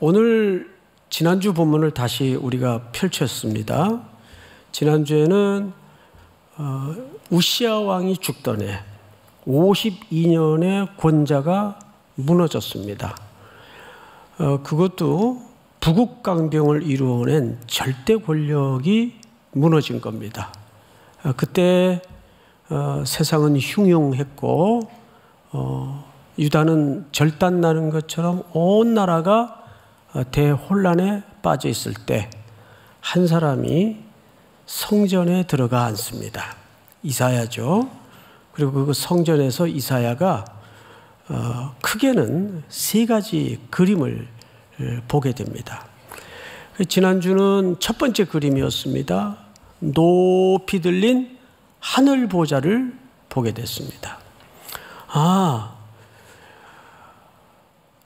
오늘 지난주 본문을 다시 우리가 펼쳤습니다. 지난주에는 우시야 왕이 죽던 해 52년의 권자가 무너졌습니다. 그것도 부국강병을 이루어낸 절대 권력이 무너진 겁니다. 그때 세상은 흉흉했고 유다는 절단 나는 것처럼 온 나라가 대혼란에 빠져 있을 때 한 사람이 성전에 들어가 앉습니다. 이사야죠. 그리고 그 성전에서 이사야가 크게는 세 가지 그림을 보게 됩니다. 지난주는 첫 번째 그림이었습니다. 높이 들린 하늘 보좌를 보게 됐습니다.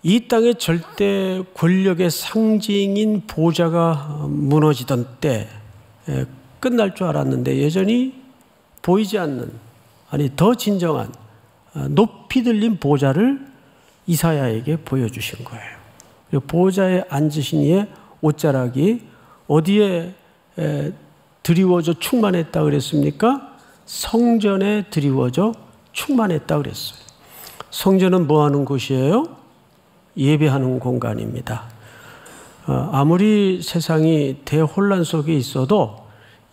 이 땅의 절대 권력의 상징인 보좌가 무너지던 때 끝날 줄 알았는데 여전히 보이지 않는, 더 진정한 높이 들린 보좌를 이사야에게 보여주신 거예요. 보좌에 앉으신 이의 옷자락이 어디에 드리워져 충만했다 그랬습니까? 성전에 드리워져 충만했다 그랬어요. 성전은 뭐 하는 곳이에요? 예배하는 공간입니다. 아무리 세상이 대혼란 속에 있어도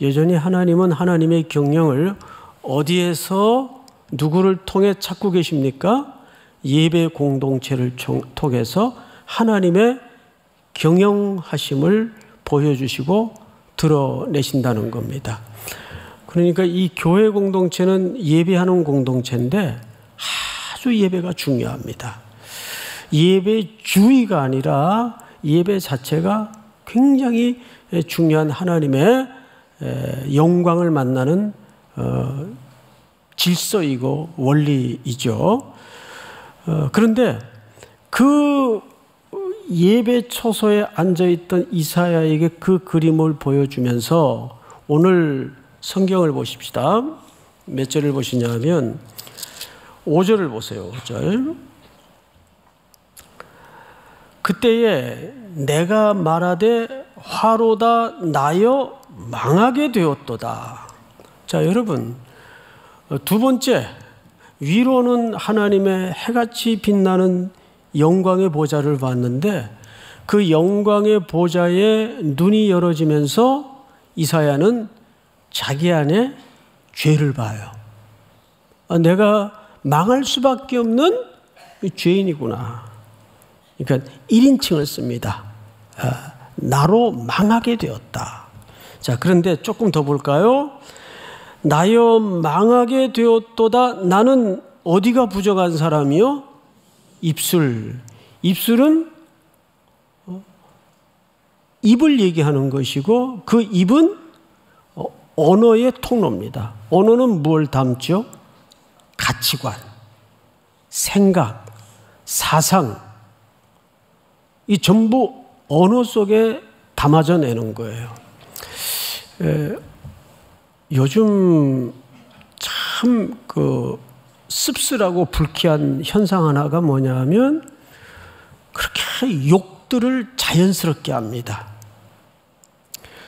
여전히 하나님은 하나님의 경영을 어디에서 누구를 통해 찾고 계십니까? 예배 공동체를 통해서 하나님의 경영하심을 보여주시고 드러내신다는 겁니다. 그러니까 이 교회 공동체는 예배하는 공동체인데 아주 예배가 중요합니다. 예배 주의가 아니라 예배 자체가 굉장히 중요한 하나님의 영광을 만나는 질서이고 원리이죠. 그런데 그 예배 초소에 앉아있던 이사야에게 그 그림을 보여주면서 오늘 성경을 보십시다. 몇 절을 보시냐면 5절을 보세요. 5절. 그때에 내가 말하되 화로다 나여 망하게 되었도다. 자, 여러분, 두 번째, 위로는 하나님의 해같이 빛나는 영광의 보좌를 봤는데 그 영광의 보좌에 눈이 열어지면서 이사야는 자기 안에 죄를 봐요. 내가 망할 수밖에 없는 죄인이구나. 그러니까 1인칭을 씁니다. 나로 망하게 되었다. 자, 그런데 조금 더 볼까요? 나여 망하게 되었도다. 나는 어디가 부족한 사람이요? 입술. 입술은 입을 얘기하는 것이고 그 입은 언어의 통로입니다. 언어는 뭘 담죠? 가치관, 생각, 사상. 이 전부 언어 속에 담아져 내는 거예요. 요즘 참 씁쓸하고 불쾌한 현상 하나가 뭐냐면 그렇게 욕들을 자연스럽게 합니다.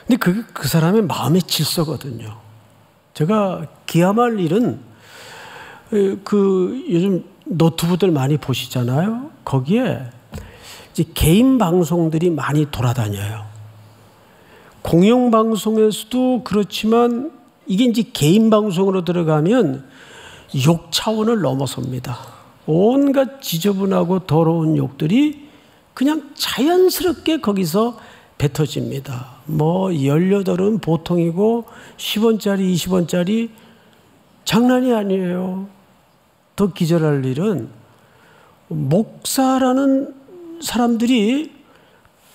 근데 그 사람의 마음의 질서거든요. 제가 기함할 일은 요즘 노트북들 많이 보시잖아요. 거기에 이제 개인 방송들이 많이 돌아다녀요. 공영방송에서도 그렇지만 이게 이제 개인 방송으로 들어가면 욕 차원을 넘어섭니다. 온갖 지저분하고 더러운 욕들이 그냥 자연스럽게 거기서 뱉어집니다. 18은 보통이고 10원짜리, 20원짜리 장난이 아니에요. 더 기절할 일은 목사라는 사람들이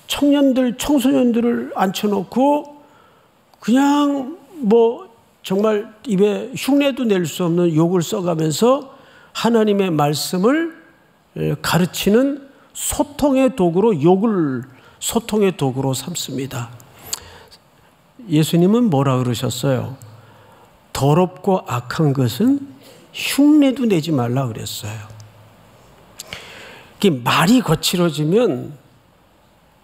청년들, 청소년들을 앉혀놓고 그냥 정말 입에 흉내도 낼 수 없는 욕을 써가면서 하나님의 말씀을 가르치는 소통의 도구로 욕을 소통의 도구로 삼습니다. 예수님은 뭐라 그러셨어요? 더럽고 악한 것은 흉내도 내지 말라 그랬어요. 말이 거칠어지면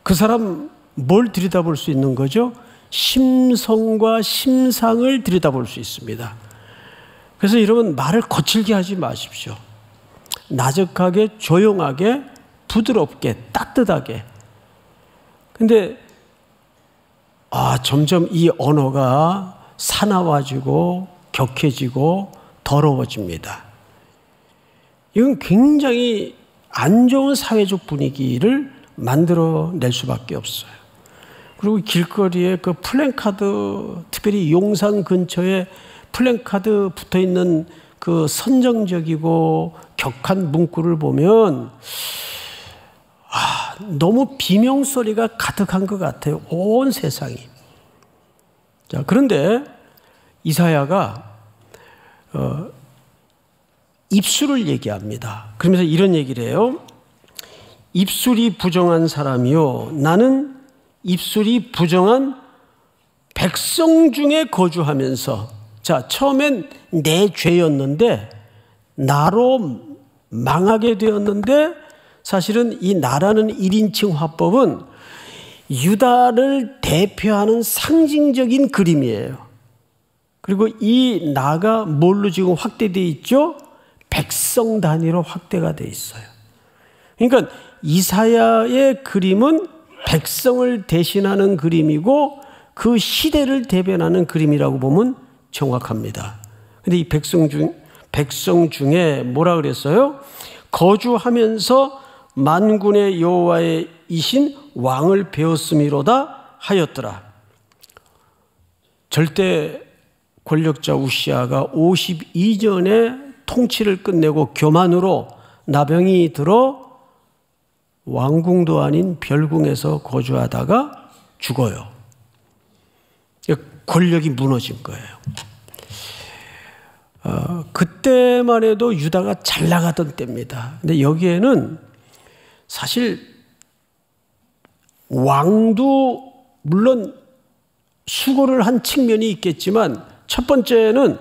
그 사람 뭘 들여다볼 수 있는 거죠? 심성과 심상을 들여다볼 수 있습니다. 그래서 여러분, 말을 거칠게 하지 마십시오. 나적하게, 조용하게, 부드럽게, 따뜻하게. 근데 점점 이 언어가 사나워지고 격해지고 더러워집니다. 이건 굉장히 안 좋은 사회적 분위기를 만들어낼 수밖에 없어요. 그리고 길거리에 그 플랜카드, 특별히 용산 근처에 플랜카드 붙어있는 그 선정적이고 격한 문구를 보면 너무 비명소리가 가득한 것 같아요. 온 세상이. 자, 그런데 이사야가 입술을 얘기합니다. 그러면서 이런 얘기를 해요. 입술이 부정한 사람이요, 나는 입술이 부정한 백성 중에 거주하면서, 자, 처음엔 내 죄였는데 나로 망하게 되었는데, 사실은 이 나라는 1인칭 화법은 유다를 대표하는 상징적인 그림이에요. 그리고 이 나가 뭘로 지금 확대되어 있죠? 백성 단위로 확대가 되어 있어요. 그러니까 이사야의 그림은 백성을 대신하는 그림이고 그 시대를 대변하는 그림이라고 보면 정확합니다. 그런데 이 백성 중에 뭐라 그랬어요? 거주하면서 만군의 여호와의 이신 왕을 배웠음이로다 하였더라. 절대 권력자 우시아가 52년에 통치를 끝내고 교만으로 나병이 들어 왕궁도 아닌 별궁에서 거주하다가 죽어요. 권력이 무너진 거예요. 그때만 해도 유다가 잘 나가던 때입니다. 근데 여기에는 사실 왕도 물론 수고를 한 측면이 있겠지만, 첫 번째는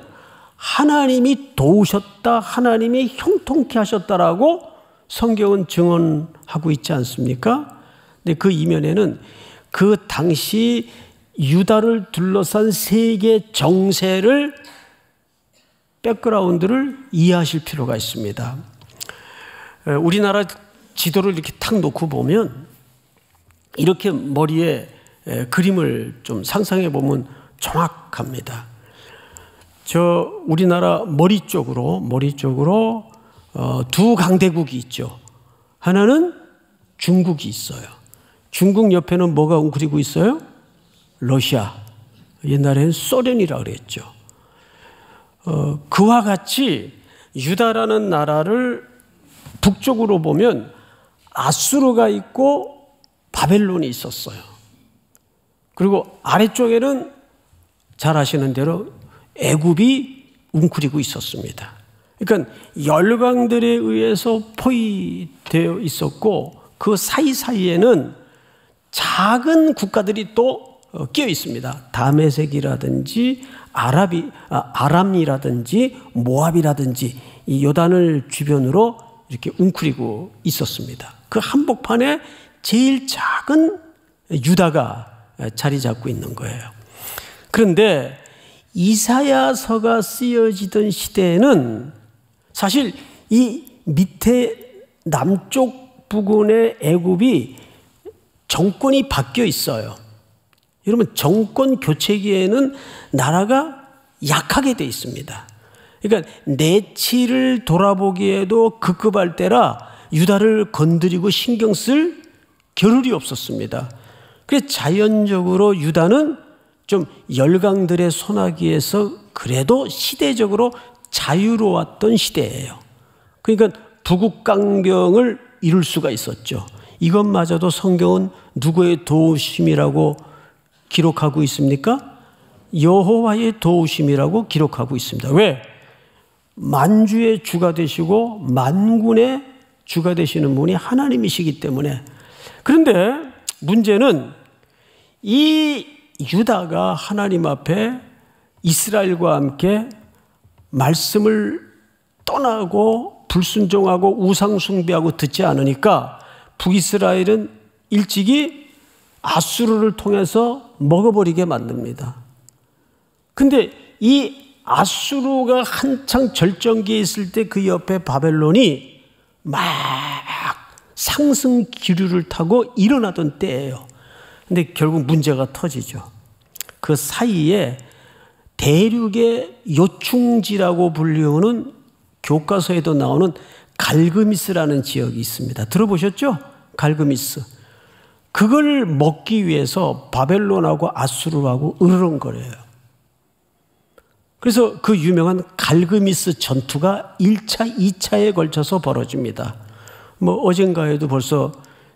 하나님이 도우셨다, 하나님이 형통케 하셨다라고 성경은 증언하고 있지 않습니까? 근데 그 이면에는 그 당시 유다를 둘러싼 세계 정세를, 백그라운드를 이해하실 필요가 있습니다. 우리나라 지도를 이렇게 탁 놓고 보면 이렇게 머리에 그림을 좀 상상해 보면 정확합니다. 우리나라 머리 쪽으로 두 강대국이 있죠. 하나는 중국이 있어요. 중국 옆에는 뭐가 웅크리고 있어요? 러시아. 옛날에는 소련이라고 그랬죠. 그와 같이 유다라는 나라를 북쪽으로 보면 아수르가 있고 바벨론이 있었어요. 그리고 아래쪽에는 잘 아시는 대로 애굽이 웅크리고 있었습니다. 그러니까 열강들에 의해서 포위되어 있었고 그 사이사이에는 작은 국가들이 또 끼어 있습니다. 다메섹이라든지 아람이라든지 모압이라든지 이 요단을 주변으로 이렇게 웅크리고 있었습니다. 그 한복판에 제일 작은 유다가 자리 잡고 있는 거예요. 그런데 이사야서가 쓰여지던 시대에는 사실 이 밑에 남쪽 부근의 애굽이 정권이 바뀌어 있어요. 여러분, 정권 교체기에는 나라가 약하게 돼 있습니다. 그러니까 내치를 돌아보기에도 급급할 때라 유다를 건드리고 신경 쓸 겨를이 없었습니다. 그래서 자연적으로 유다는 좀 열강들의 손아귀에서 그래도 시대적으로 자유로웠던 시대예요. 그러니까 부국강병을 이룰 수가 있었죠. 이것마저도 성경은 누구의 도우심이라고 기록하고 있습니까? 여호와의 도우심이라고 기록하고 있습니다. 왜? 만주의 주가 되시고 만군의 주가 되시는 분이 하나님이시기 때문에. 그런데 문제는 이 유다가 하나님 앞에 이스라엘과 함께 말씀을 떠나고 불순종하고 우상숭배하고 듣지 않으니까 북이스라엘은 일찍이 아수르를 통해서 먹어버리게 만듭니다. 근데 이 아수르가 한창 절정기에 있을 때 그 옆에 바벨론이 막 상승 기류를 타고 일어나던 때예요. 근데 결국 문제가 터지죠. 그 사이에 대륙의 요충지라고 불리우는 교과서에도 나오는 갈그미스라는 지역이 있습니다. 들어보셨죠? 갈그미스. 그걸 먹기 위해서 바벨론하고 아수르하고 으르렁거려요. 그래서 그 유명한 갈그미스 전투가 1차, 2차에 걸쳐서 벌어집니다. 뭐 어젠가에도 벌써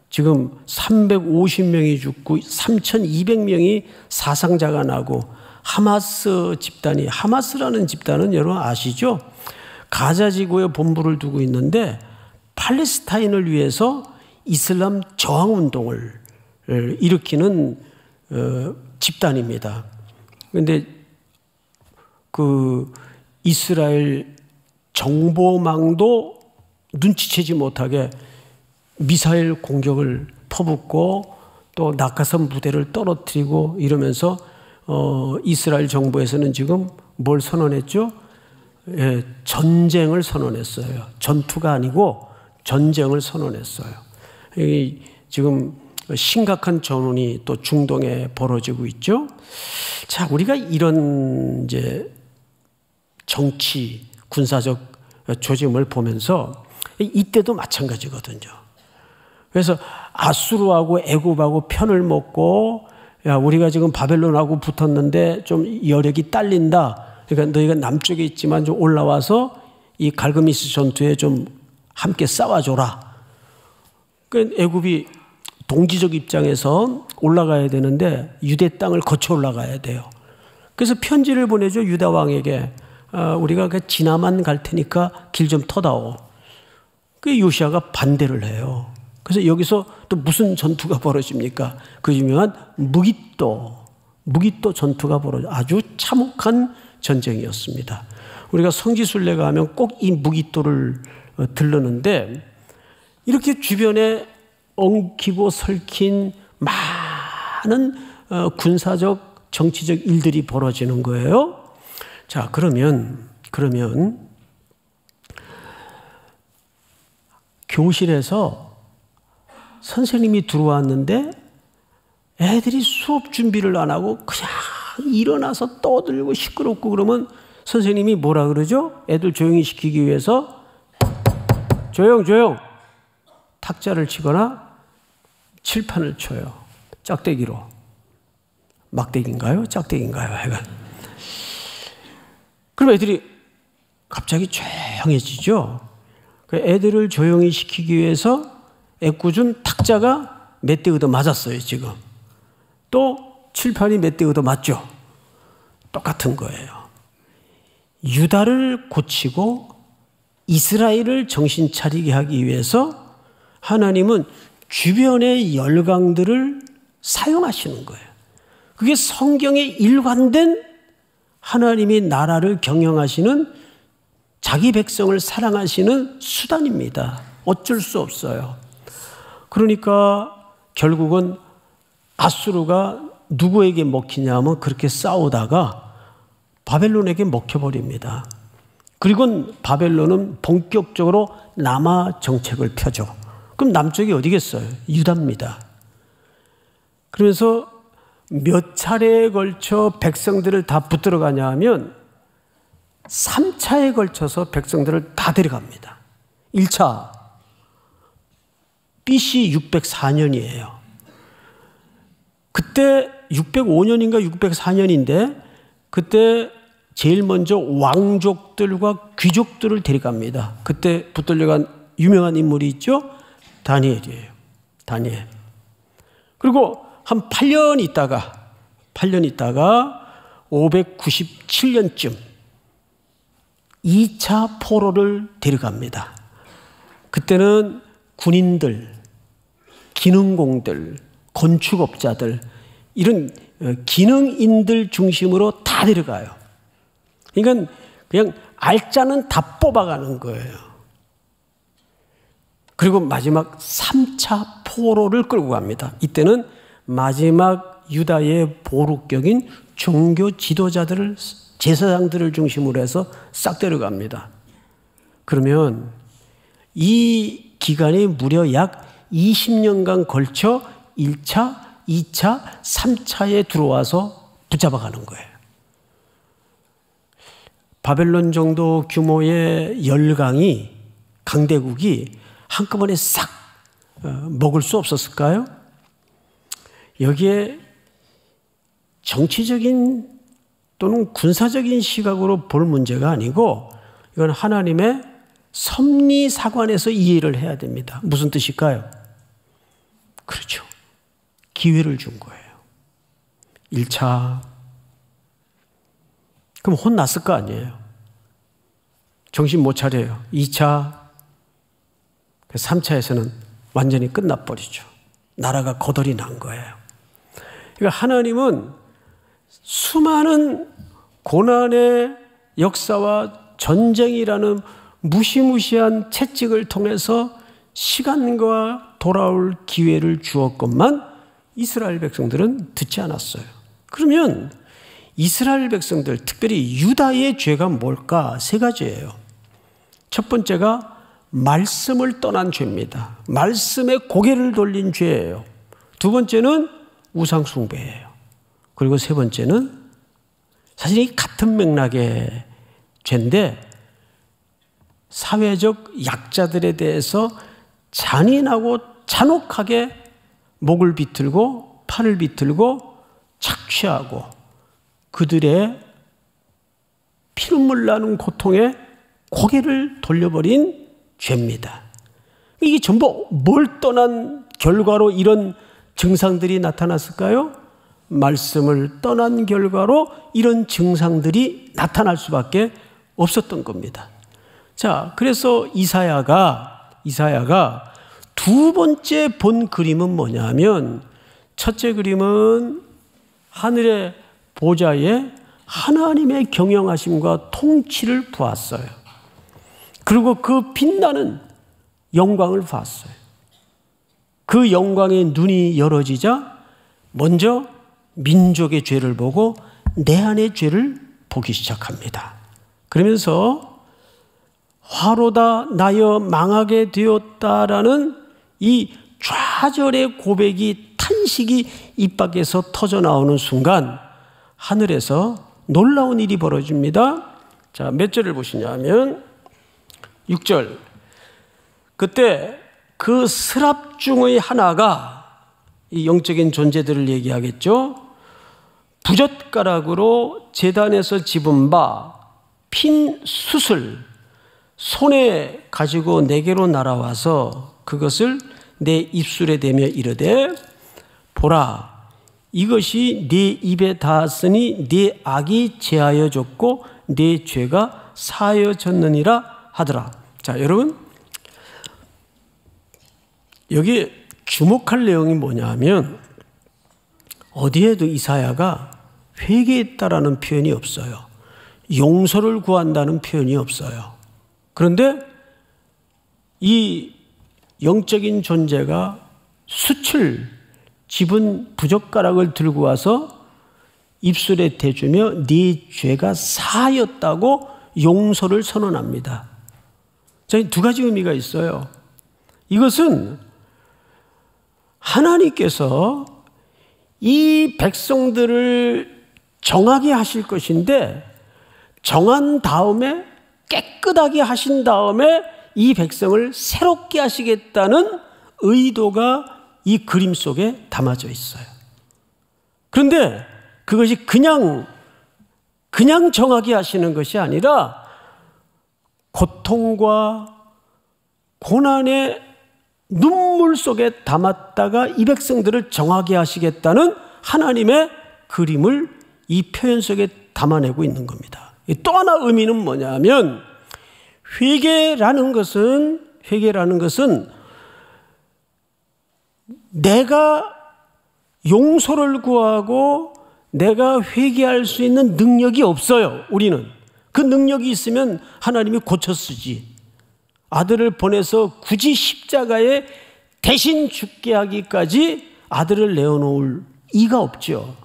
지금 350명이 죽고 3,200명이 사상자가 나고 하마스 집단이, 하마스라는 집단은 여러분 아시죠? 가자 지구에 본부를 두고 있는데 팔레스타인을 위해서 이슬람 저항운동을 일으키는 집단입니다. 그런데 그 이스라엘 정보망도 눈치채지 못하게 미사일 공격을 퍼붓고 또 낙하산 부대를 떨어뜨리고 이러면서 이스라엘 정부에서는 지금 뭘 선언했죠? 예, 전쟁을 선언했어요. 전투가 아니고 전쟁을 선언했어요. 지금 심각한 전운이 또 중동에 벌어지고 있죠. 자, 우리가 이런 이제 정치, 군사적 조짐을 보면서 이때도 마찬가지거든요. 그래서 아수르하고 애굽하고 편을 먹고, 야, 우리가 지금 바벨론하고 붙었는데 좀 여력이 딸린다. 그러니까 너희가 남쪽에 있지만 좀 올라와서 이 갈그미스 전투에 좀 함께 싸워줘라. 그러니까 애굽이 동지적 입장에서 올라가야 되는데 유대 땅을 거쳐 올라가야 돼요. 그래서 편지를 보내죠. 유다 왕에게. 우리가 지나만 갈 테니까 길 좀 터다오. 그 요시아가 반대를 해요. 그래서 여기서 또 무슨 전투가 벌어집니까? 그 유명한 무깃도 전투가 벌어져. 아주 참혹한 전쟁이었습니다. 우리가 성지순례 가면 꼭 이 무깃도를 들르는데 이렇게 주변에 엉키고 설킨 많은 군사적 정치적 일들이 벌어지는 거예요. 자, 그러면 교실에서 선생님이 들어왔는데 애들이 수업 준비를 안 하고 그냥 일어나서 떠들고 시끄럽고 그러면 선생님이 뭐라 그러죠? 애들 조용히 시키기 위해서 조용 탁자를 치거나 칠판을 쳐요. 짝대기로. 막대기인가요? 짝대기인가요? 그럼 애들이 갑자기 조용해지죠. 애들을 조용히 시키기 위해서 애꿎은 탁자가 몇 대 얻어 맞았어요, 지금. 또 칠판이 몇 대 얻어 맞죠. 똑같은 거예요. 유다를 고치고 이스라엘을 정신 차리게 하기 위해서 하나님은 주변의 열강들을 사용하시는 거예요. 그게 성경에 일관된 하나님이 나라를 경영하시는 자기 백성을 사랑하시는 수단입니다. 어쩔 수 없어요. 그러니까 결국은 아수르가 누구에게 먹히냐면 그렇게 싸우다가 바벨론에게 먹혀버립니다. 그리고 바벨론은 본격적으로 남하 정책을 펴죠. 그럼 남쪽이 어디겠어요? 유다입니다. 그래서 몇 차례에 걸쳐 백성들을 다 붙들어 가냐 하면 3차에 걸쳐서 백성들을 다 데려갑니다. 1차 BC 604년이에요. 그때 605년인가 604년인데 그때 제일 먼저 왕족들과 귀족들을 데려갑니다. 그때 붙들려간 유명한 인물이 있죠? 다니엘이에요. 다니엘. 그리고 한 8년 있다가 597년쯤 2차 포로를 데려갑니다. 그때는 군인들, 기능공들, 건축업자들 이런 기능인들 중심으로 다 데려가요. 그러니까 그냥 알짜는 다 뽑아가는 거예요. 그리고 마지막 3차 포로를 끌고 갑니다. 이때는 마지막 유다의 보루격인 종교 지도자들을, 제사장들을 중심으로 해서 싹 데려갑니다. 그러면 이 기간이 무려 약 20년간 걸쳐 1차, 2차, 3차에 들어와서 붙잡아가는 거예요. 바벨론 정도 규모의 열강이, 강대국이 한꺼번에 싹 먹을 수 없었을까요? 여기에 정치적인 또는 군사적인 시각으로 볼 문제가 아니고 이건 하나님의 섭리사관에서 이해를 해야 됩니다. 무슨 뜻일까요? 그렇죠. 기회를 준 거예요. 1차. 그럼 혼났을 거 아니에요. 정신 못 차려요. 2차. 3차에서는 완전히 끝나버리죠. 나라가 거덜이 난 거예요. 그러니까 하나님은 수많은 고난의 역사와 전쟁이라는 무시무시한 채찍을 통해서 시간과 돌아올 기회를 주었건만 이스라엘 백성들은 듣지 않았어요. 그러면 이스라엘 백성들, 특별히 유다의 죄가 뭘까? 3가지예요. 첫 번째가 말씀을 떠난 죄입니다. 말씀에 고개를 돌린 죄예요. 2번째는 우상 숭배예요. 그리고 3번째는 사실 이 같은 맥락의 죄인데 사회적 약자들에 대해서 잔인하고 잔혹하게 목을 비틀고 팔을 비틀고 착취하고 그들의 피눈물 나는 고통에 고개를 돌려버린 죄입니다. 이게 전부 뭘 떠난 결과로 이런 증상들이 나타났을까요? 말씀을 떠난 결과로 이런 증상들이 나타날 수밖에 없었던 겁니다. 자, 그래서 이사야가 2번째 본 그림은 뭐냐면, 첫째 그림은 하늘의 보좌에 하나님의 경영하심과 통치를 보았어요. 그리고 그 빛나는 영광을 봤어요. 그 영광의 눈이 열어지자 먼저 민족의 죄를 보고 내 안의 죄를 보기 시작합니다. 그러면서 화로다 나여 망하게 되었다라는 이 좌절의 고백이, 탄식이 입 밖에서 터져나오는 순간 하늘에서 놀라운 일이 벌어집니다. 자, 몇 절을 보시냐면 6절. 그때 그 스랍 중의 하나가, 이 영적인 존재들을 얘기하겠죠. 부젓가락으로 제단에서 집은 바 핀 숯을 손에 가지고 내게로 날아와서 그것을 내 입술에 대며 이르되, 보라, 이것이 네 입에 닿았으니 네 악이 제하여졌고 네 죄가 사하여졌느니라 하더라. 자, 여러분, 여기 주목할 내용이 뭐냐면 어디에도 이사야가 회개했다라는 표현이 없어요. 용서를 구한다는 표현이 없어요. 그런데 이 영적인 존재가 숯을 집은 부젓가락을 들고 와서 입술에 대주며 네 죄가 사하였다고 용서를 선언합니다. 자, 2가지 의미가 있어요. 이것은 하나님께서 이 백성들을 정하게 하실 것인데, 정한 다음에 깨끗하게 하신 다음에 이 백성을 새롭게 하시겠다는 의도가 이 그림 속에 담아져 있어요. 그런데 그것이 그냥 정하게 하시는 것이 아니라 고통과 고난의 눈물 속에 담았다가 이 백성들을 정하게 하시겠다는 하나님의 그림을 이 표현 속에 담아내고 있는 겁니다. 또 하나 의미는 뭐냐면, 회개라는 것은 내가 용서를 구하고 내가 회개할 수 있는 능력이 없어요. 우리는 그 능력이 있으면 하나님이 고쳐 쓰지. 아들을 보내서 굳이 십자가에 대신 죽게 하기까지 아들을 내어놓을 이가 없죠.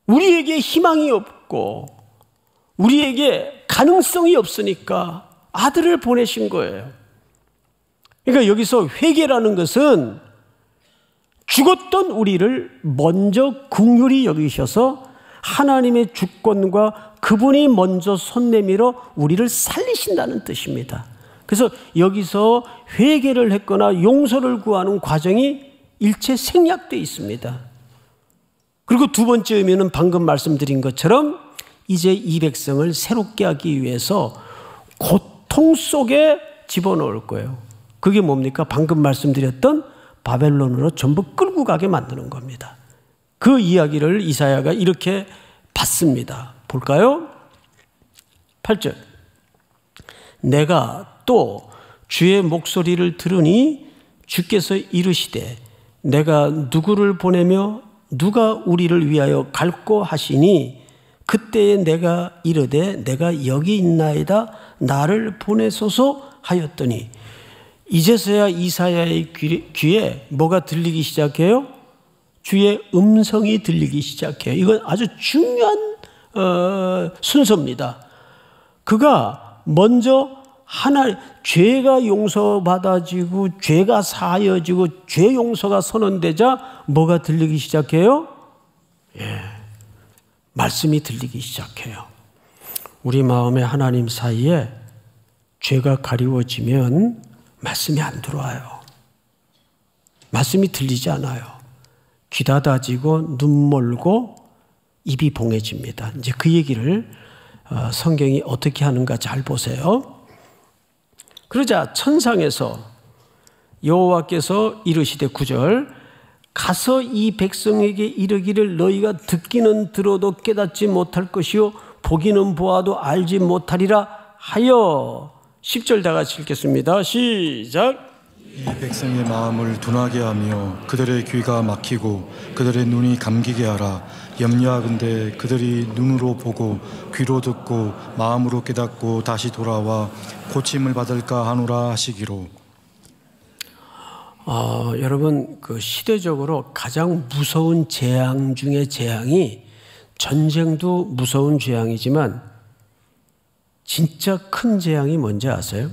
우리에게 희망이 없고 우리에게 가능성이 없으니까 아들을 보내신 거예요. 그러니까 여기서 회개라는 것은 죽었던 우리를 먼저 긍휼히 여기셔서 하나님의 주권과 그분이 먼저 손 내밀어 우리를 살리신다는 뜻입니다. 그래서 여기서 회개를 했거나 용서를 구하는 과정이 일체 생략되어 있습니다. 그리고 두 번째 의미는 방금 말씀드린 것처럼 이제 이 백성을 새롭게 하기 위해서 고통 속에 집어넣을 거예요. 그게 뭡니까? 방금 말씀드렸던 바벨론으로 전부 끌고 가게 만드는 겁니다. 그 이야기를 이사야가 이렇게 받습니다. 볼까요? 8절. 내가 또 주의 목소리를 들으니 주께서 이르시되 내가 누구를 보내며 누가 우리를 위하여 갈꼬 하시니 그때에 내가 이르되 내가 여기 있나이다 나를 보내소서 하였더니 이제서야 이사야의 귀에 뭐가 들리기 시작해요? 주의 음성이 들리기 시작해요. 이건 아주 중요한 순서입니다. 그가 먼저 죄가 용서받아지고 죄가 사하여지고 죄 용서가 선언되자 뭐가 들리기 시작해요? 말씀이 들리기 시작해요. 우리 마음에 하나님 사이에 죄가 가리워지면 말씀이 안 들어와요. 말씀이 들리지 않아요. 귀 닫아지고 눈 멀고 입이 봉해집니다. 이제 그 얘기를 성경이 어떻게 하는가 잘 보세요. 그러자 천상에서 여호와께서 이르시되 9절 가서 이 백성에게 이르기를 너희가 듣기는 들어도 깨닫지 못할 것이요 보기는 보아도 알지 못하리라 하여 10절 다 같이 읽겠습니다. 시작. 이 백성의 마음을 둔하게 하며 그들의 귀가 막히고 그들의 눈이 감기게 하라. 염려하건대 그들이 눈으로 보고 귀로 듣고 마음으로 깨닫고 다시 돌아와 고침을 받을까 하노라 하시기로. 여러분 그 시대적으로 가장 무서운 재앙 중의 재앙이 전쟁도 무서운 재앙이지만 진짜 큰 재앙이 뭔지 아세요?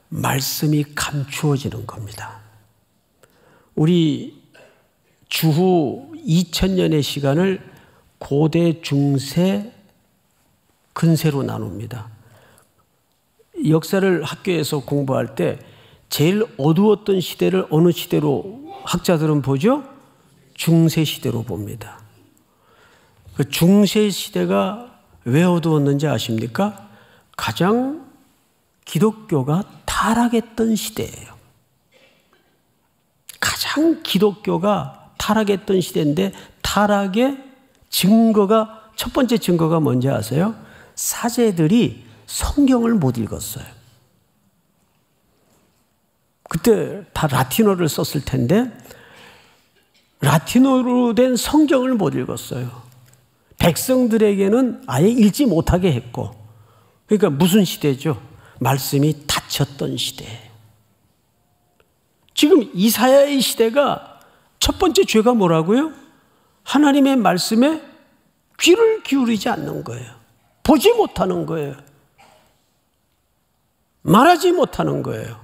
말씀이 감추어지는 겁니다. 우리 주후 2000년의 시간을 고대, 중세, 근세로 나눕니다. 역사를 학교에서 공부할 때 제일 어두웠던 시대를 어느 시대로 학자들은 보죠? 중세 시대로 봅니다. 그 중세 시대가 왜 어두웠는지 아십니까? 가장 기독교가 타락했던 시대예요. 가장 기독교가 타락했던 시대인데 타락의 증거가 첫 번째 증거가 뭔지 아세요? 사제들이 성경을 못 읽었어요. 그때 다 라틴어를 썼을 텐데 라틴어로 된 성경을 못 읽었어요. 백성들에게는 아예 읽지 못하게 했고 그러니까 무슨 시대죠? 말씀이 닫혔던 시대. 지금 이사야의 시대가 첫 번째 죄가 뭐라고요? 하나님의 말씀에 귀를 기울이지 않는 거예요. 보지 못하는 거예요. 말하지 못하는 거예요.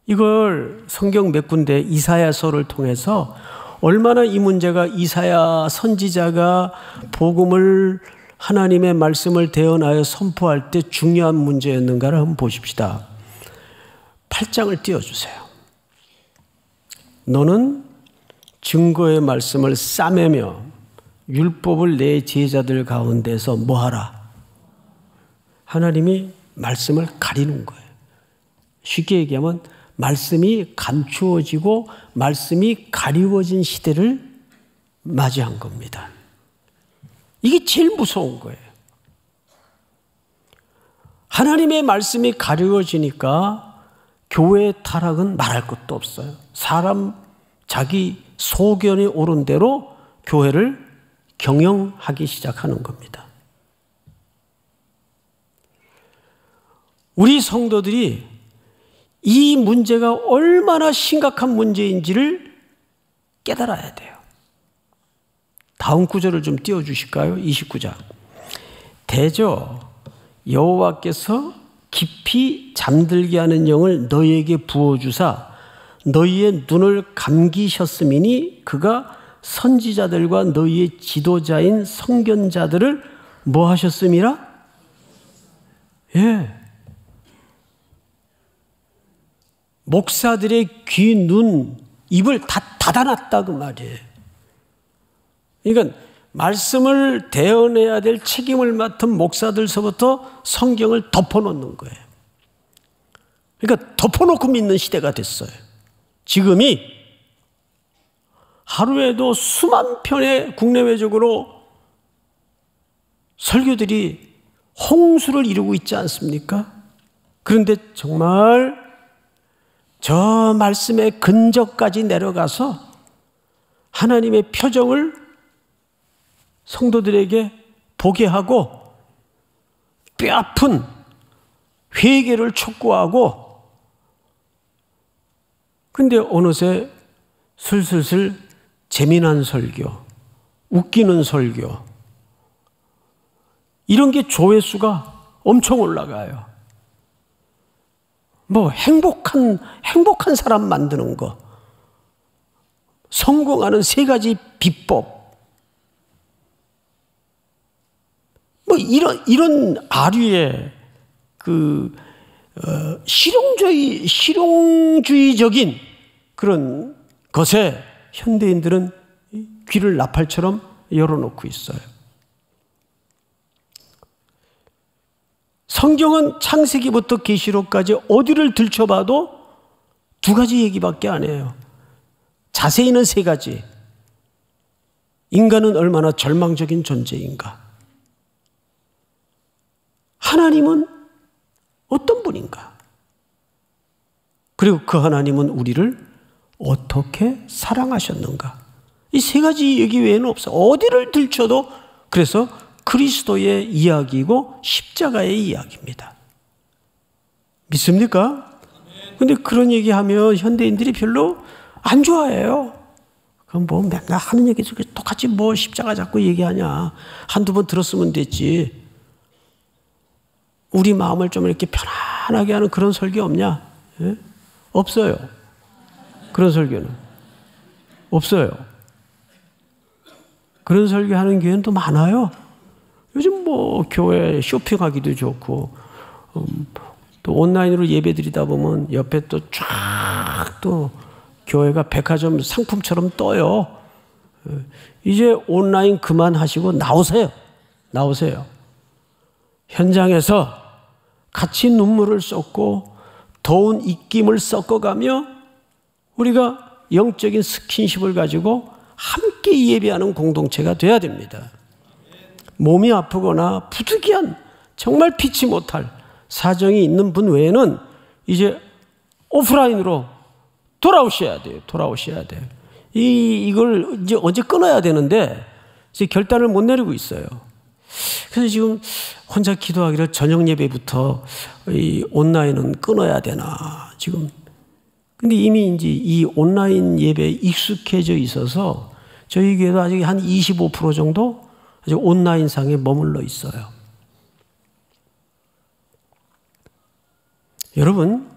이걸 성경 몇 군데 이사야서를 통해서 얼마나 이 문제가 이사야 선지자가 복음을 하나님의 말씀을 대언하여 선포할 때 중요한 문제였는가를 한번 보십시다. 8장을 띄워주세요. 너는 증거의 말씀을 싸매며 율법을 내 제자들 가운데서 뭐하라? 하나님이 말씀을 가리는 거예요. 쉽게 얘기하면 말씀이 감추어지고 말씀이 가리워진 시대를 맞이한 겁니다. 이게 제일 무서운 거예요. 하나님의 말씀이 가리워지니까 교회의 타락은 말할 것도 없어요. 사람 자기 소견이 옳은 대로 교회를 경영하기 시작하는 겁니다. 우리 성도들이 이 문제가 얼마나 심각한 문제인지를 깨달아야 돼요. 다음 구절을 좀 띄워주실까요? 29장. 대저 여호와께서 깊이 잠들게 하는 영을 너희에게 부어주사 너희의 눈을 감기셨음이니 그가 선지자들과 너희의 지도자인 선견자들을 뭐 하셨음이라? 예. 목사들의 귀, 눈, 입을 다 닫아놨다 그 말이에요. 그러니까 말씀을 대언해야 될 책임을 맡은 목사들서부터 성경을 덮어놓는 거예요. 그러니까 덮어놓고 믿는 시대가 됐어요. 지금이 하루에도 수만 편의 국내외적으로 설교들이 홍수를 이루고 있지 않습니까? 그런데 정말 저 말씀의 근저까지 내려가서 하나님의 표정을 성도들에게 보게 하고 뼈아픈 회개를 촉구하고, 근데 어느새 슬슬 재미난 설교, 웃기는 설교, 이런 게 조회수가 엄청 올라가요. 뭐 행복한 사람 만드는 거, 성공하는 3가지 비법, 뭐 이런 아류의 그 실용주의적인 그런 것에 현대인들은 귀를 나팔처럼 열어놓고 있어요. 성경은 창세기부터 계시록까지 어디를 들춰봐도 2가지 얘기밖에 안 해요. 자세히는 3가지. 인간은 얼마나 절망적인 존재인가? 하나님은 어떤 분인가? 그리고 그 하나님은 우리를 어떻게 사랑하셨는가? 이 3가지 얘기 외에는 없어. 어디를 들춰도 그래서 그리스도의 이야기이고 십자가의 이야기입니다. 믿습니까? 그런데 그런 얘기하면 현대인들이 별로 안 좋아해요. 그럼 뭐 맨날 하는 얘기 중에 똑같이 뭐 십자가 자꾸 얘기하냐. 한두 번 들었으면 됐지. 우리 마음을 좀 이렇게 편안하게 하는 그런 설교 없냐? 예? 없어요. 그런 설교는 없어요. 그런 설교하는 교회는 또 많아요. 요즘 뭐 교회 쇼핑하기도 좋고, 또 온라인으로 예배드리다 보면 옆에 또 쫙 또 교회가 백화점 상품처럼 떠요. 이제 온라인 그만하시고 나오세요. 현장에서 같이 눈물을 쏟고 더운 입김을 섞어가며 우리가 영적인 스킨십을 가지고 함께 예배하는 공동체가 돼야 됩니다. 몸이 아프거나 부득이한 정말 피치 못할 사정이 있는 분 외에는 이제 오프라인으로 돌아오셔야 돼요. 이걸 이제 언제 끊어야 되는데 이제 결단을 못 내리고 있어요. 그래서 지금 혼자 기도하기를 저녁 예배부터 이 온라인은 끊어야 되나 지금. 근데 이미 이제 이 온라인 예배에 익숙해져 있어서 저희 교회도 아직 한 25% 정도 아직 온라인상에 머물러 있어요. 여러분,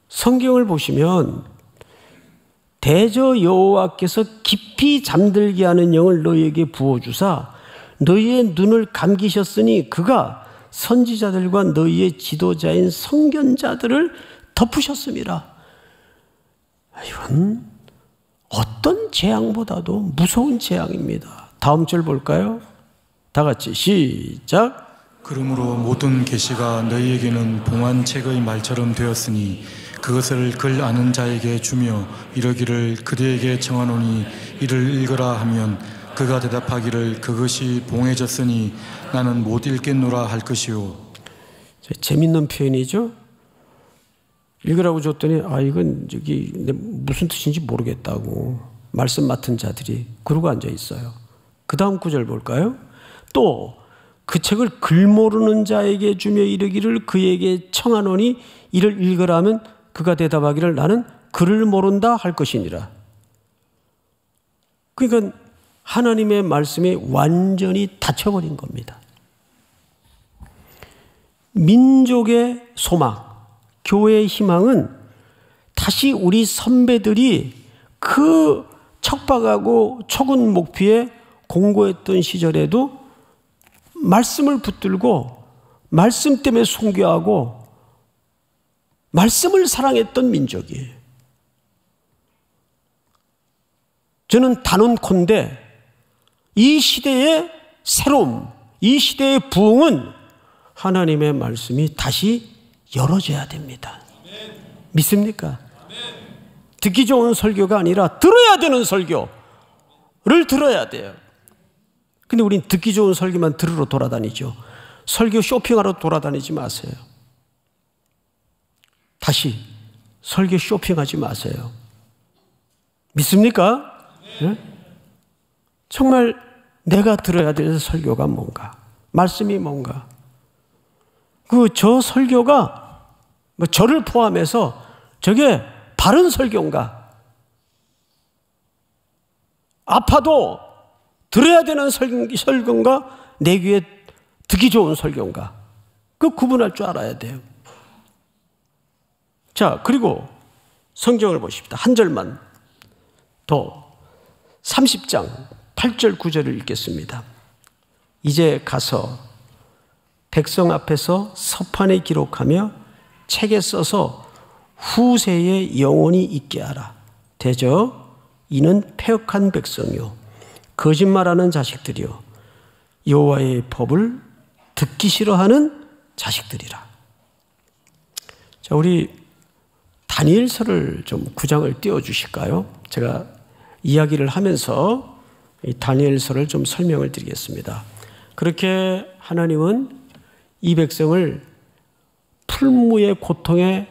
성경을 보시면 대저 여호와께서 깊이 잠들게 하는 영을 너희에게 부어주사 너희의 눈을 감기셨으니 그가 선지자들과 너희의 지도자인 선견자들을 덮으셨음이라. 이건 어떤 재앙보다도 무서운 재앙입니다. 다음 절 볼까요? 다 같이 시작. 그러므로 모든 계시가 너희에게는 봉안책의 말처럼 되었으니 그것을 글 아는 자에게 주며 이르기를 그대에게 청하노니 이를 읽으라 하면 그가 대답하기를 그것이 봉해졌으니 나는 못 읽겠노라 할 것이요. 재밌는 표현이죠. 읽으라고 줬더니 이건 저기 무슨 뜻인지 모르겠다고 말씀 맡은 자들이 그러고 앉아 있어요. 그 다음 구절 볼까요? 또 그 책을 글 모르는 자에게 주며 이르기를 그에게 청하노니 이를 읽으라 하면 그가 대답하기를 나는 글을 모른다 할 것이니라. 그러니까 하나님의 말씀이 완전히 닫혀버린 겁니다. 민족의 소망, 교회의 희망은 다시 우리 선배들이 그 척박하고 촉은 목표에 공고했던 시절에도 말씀을 붙들고 말씀 때문에 순교하고 말씀을 사랑했던 민족이에요. 저는 단언컨대 이 시대의 새로움, 이 시대의 부흥은 하나님의 말씀이 다시 열어져야 됩니다. 믿습니까? 듣기 좋은 설교가 아니라 들어야 되는 설교를 들어야 돼요. 근데 우린 듣기 좋은 설교만 들으러 돌아다니죠. 설교 쇼핑하러 돌아다니지 마세요. 다시 설교 쇼핑하지 마세요. 믿습니까? 네? 정말 내가 들어야 될 설교가 뭔가, 말씀이 뭔가. 저 설교가 저를 포함해서 저게 바른 설교인가? 아파도 들어야 되는 설교인가? 내 귀에 듣기 좋은 설교인가? 그 구분할 줄 알아야 돼요. 자, 그리고 성경을 보십시다. 한 절만 더 30장 8절 9절을 읽겠습니다. 이제 가서 백성 앞에서 서판에 기록하며 책에 써서 후세에 영원히 있게 하라. 대저 이는 패역한 백성이요 거짓말하는 자식들이요 여호와의 법을 듣기 싫어하는 자식들이라. 자, 우리 다니엘서를 좀 9장을 띄워주실까요? 제가 이야기를 하면서 이 다니엘서를 좀 설명을 드리겠습니다. 그렇게 하나님은 이 백성을 풀무의 고통에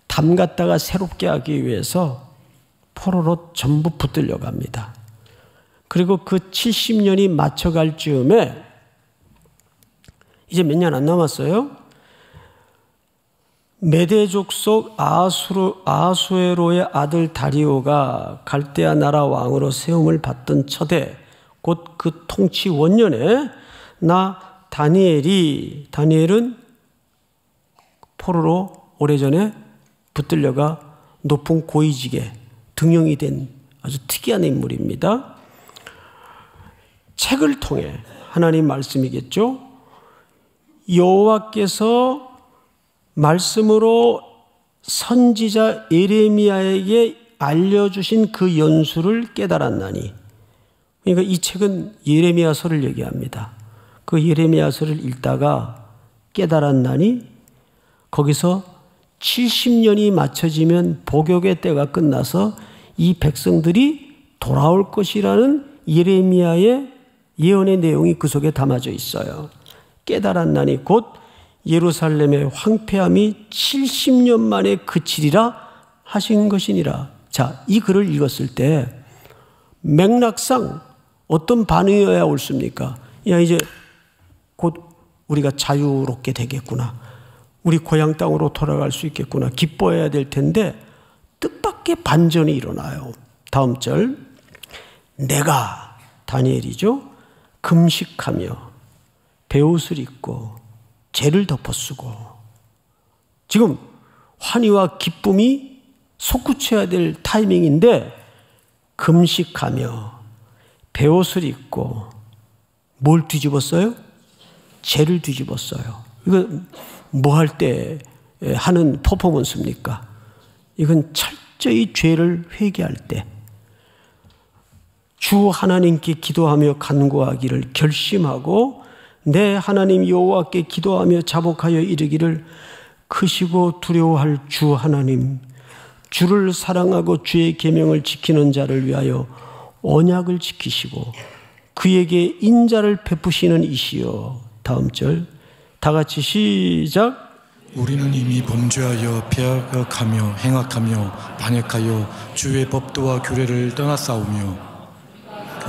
담갔다가 새롭게 하기 위해서 포로로 전부 붙들려 갑니다. 그리고 그 70년이 맞춰갈 즈음에 이제 몇 년 안 남았어요. 메대 족속 아하수에로의 아들 다리오가 갈대아 나라 왕으로 세움을 받던 첫해 곧 그 통치 원년에 나 다니엘은 포로로 오래전에 붙들려가 높은 고위직에 등용이 된 아주 특이한 인물입니다. 책을 통해 하나님 말씀이겠죠. 여호와께서 말씀으로 선지자 예레미야에게 알려주신 그 연수를 깨달았나니, 그러니까 이 책은 예레미야서를 얘기합니다. 그 예레미야서를 읽다가 깨달았나니 거기서 70년이 맞춰지면 복역의 때가 끝나서 이 백성들이 돌아올 것이라는 예레미야의 예언의 내용이 그 속에 담아져 있어요. 깨달았나니 곧 예루살렘의 황폐함이 70년 만에 그치리라 하신 것이니라. 자, 이 글을 읽었을 때 맥락상 어떤 반응이어야 옳습니까? 야, 이제 곧 우리가 자유롭게 되겠구나. 우리 고향 땅으로 돌아갈 수 있겠구나. 기뻐해야 될 텐데 뜻밖의 반전이 일어나요. 다음 절. 내가 다니엘이죠. 금식하며 베옷을 입고 죄를 덮어쓰고, 지금 환희와 기쁨이 솟구쳐야 될 타이밍인데 금식하며 베옷을 입고 뭘 뒤집었어요? 죄를 뒤집었어요. 이거 뭐 할 때 하는 퍼포먼스입니까? 이건 철저히 죄를 회개할 때 주 하나님께 기도하며 간구하기를 결심하고 내 하나님 여호와께 기도하며 자복하여 이르기를 크시고 두려워할 주 하나님, 주를 사랑하고 주의 계명을 지키는 자를 위하여 언약을 지키시고 그에게 인자를 베푸시는 이시여. 다음 절 다 같이 시작. 우리는 이미 범죄하여 배역하며 행악하며 반역하여 주의 법도와 규례를 떠났사오며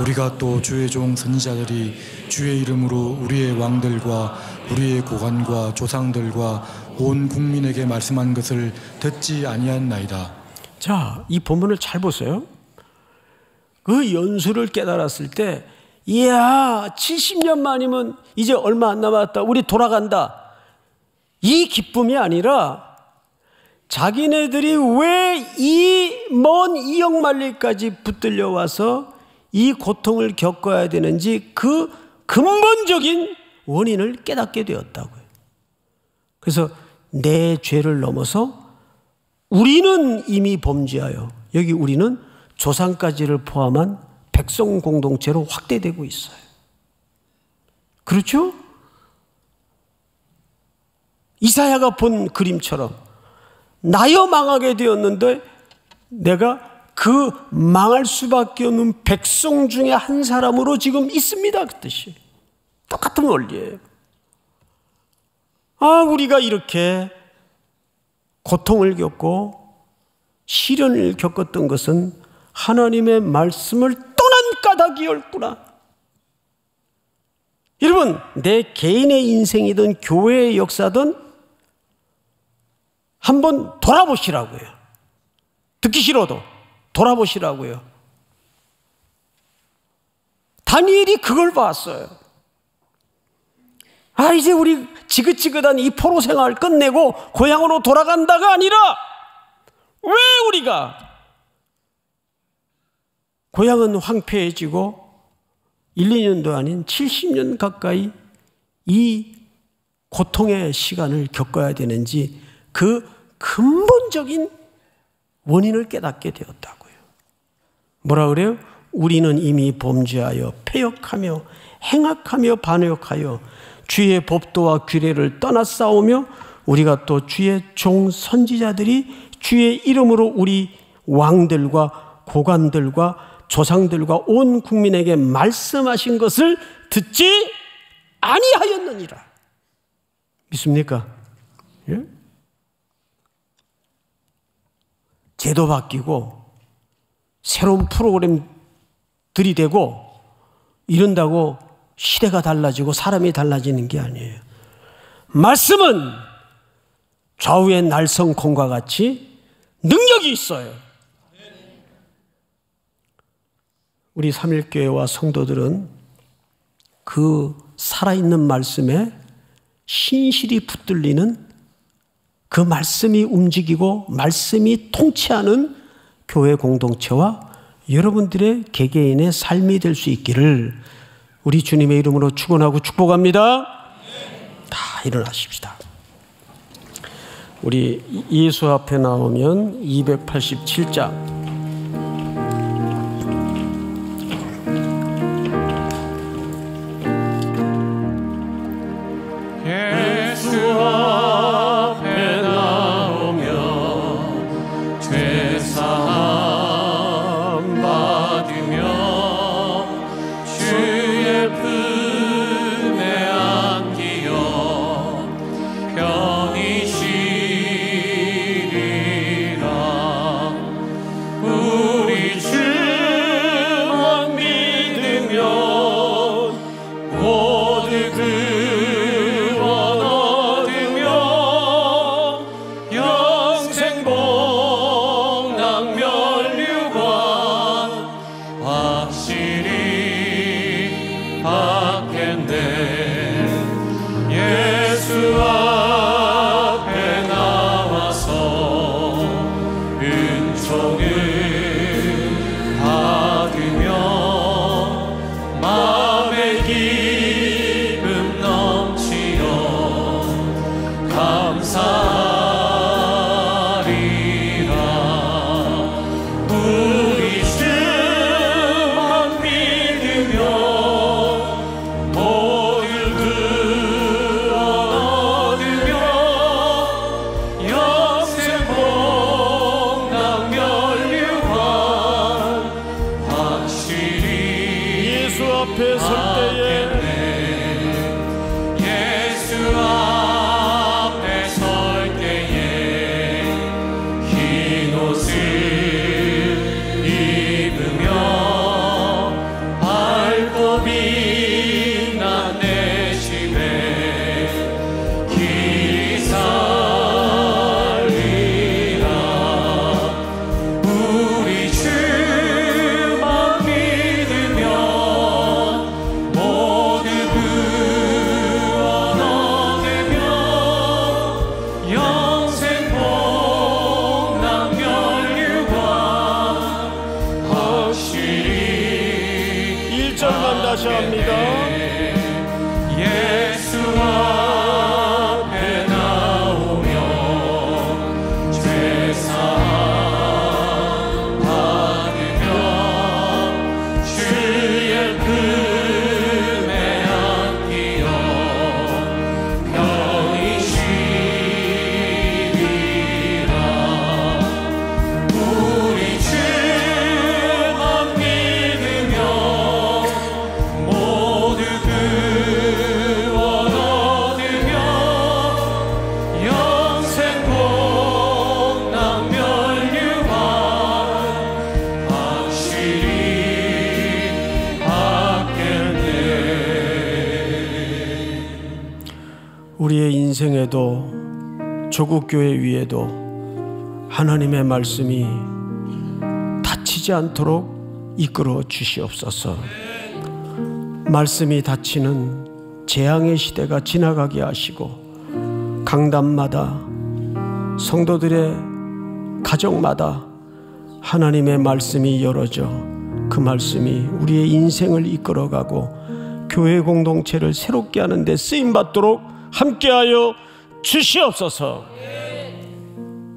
우리가 또 주의 종 선지자들이 주의 이름으로 우리의 왕들과 우리의 고관과 조상들과 온 국민에게 말씀한 것을 듣지 아니하였나이다. 자, 이 본문을 잘 보세요. 그 연수를 깨달았을 때, 이야, 70년 만이면 이제 얼마 안 남았다, 우리 돌아간다, 이 기쁨이 아니라 자기네들이 왜 이 먼 이역만리까지 붙들려 와서 이 고통을 겪어야 되는지 그 근본적인 원인을 깨닫게 되었다고요. 그래서 내 죄를 넘어서 우리는 이미 범죄하여, 여기 우리는 조상까지를 포함한 백성 공동체로 확대되고 있어요. 그렇죠? 이사야가 본 그림처럼 나여 망하게 되었는데 내가 그 망할 수밖에 없는 백성 중에 한 사람으로 지금 있습니다, 그 뜻이. 똑같은 원리예요. 우리가 이렇게 고통을 겪고 시련을 겪었던 것은 하나님의 말씀을 떠난 까닭이었구나. 여러분, 내 개인의 인생이든 교회의 역사든 한번 돌아보시라고요. 듣기 싫어도 돌아보시라고요. 다니엘이 그걸 봤어요. 이제 우리 지긋지긋한 이 포로 생활 끝내고 고향으로 돌아간다가 아니라 왜 우리가 고향은 황폐해지고 1, 2년도 아닌 70년 가까이 이 고통의 시간을 겪어야 되는지 그 근본적인 원인을 깨닫게 되었다고요. 뭐라 그래요? 우리는 이미 범죄하여 패역하며 행악하며 반역하여 주의 법도와 규례를 떠나 싸우며 우리가 또 주의 종 선지자들이 주의 이름으로 우리 왕들과 고관들과 조상들과 온 국민에게 말씀하신 것을 듣지 아니하였느니라. 믿습니까? 예? 제도 바뀌고 새로운 프로그램 들이대고 이런다고 시대가 달라지고 사람이 달라지는 게 아니에요. 말씀은 좌우의 날성콩과 같이 능력이 있어요. 우리 삼일교회와 성도들은 그 살아있는 말씀에 신실히 붙들리는 그 말씀이 움직이고 말씀이 통치하는 교회 공동체와 여러분들의 개개인의 삶이 될 수 있기를 우리 주님의 이름으로 축원하고 축복합니다. 다 일어나십시다. 우리 예수 앞에 나오면 287장 입으며 기도하셔야 합니다. 예수 앞에 나오며 죄사함 받으며 주의 품에 안기어 편히 쉬리라. 우리 주만 믿으며 모두 구원 얻으며 영생 복남 멸류관 확실히 받겠네. 우리의 인생에도 조국교회 위에도 하나님의 말씀이 다치지 않도록 이끌어 주시옵소서. 말씀이 다치는 재앙의 시대가 지나가게 하시고 강단마다 성도들의 가정마다 하나님의 말씀이 열어져 그 말씀이 우리의 인생을 이끌어가고 교회 공동체를 새롭게 하는 데 쓰임받도록 함께하여 주시옵소서.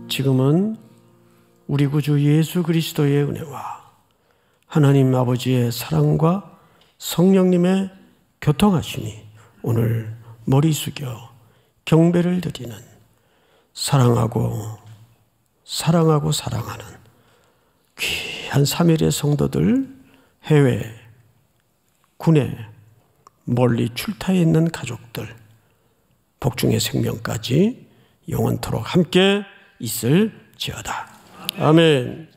지금은 우리 구주 예수 그리스도의 은혜와 하나님 아버지의 사랑과 성령님의 교통하심이 오늘 머리 숙여 경배를 드리는 사랑하고 사랑하는 귀한 삼일의 성도들, 해외, 군에 멀리 출타해 있는 가족들, 복중의 생명까지 영원토록 함께 있을지어다. 아멘.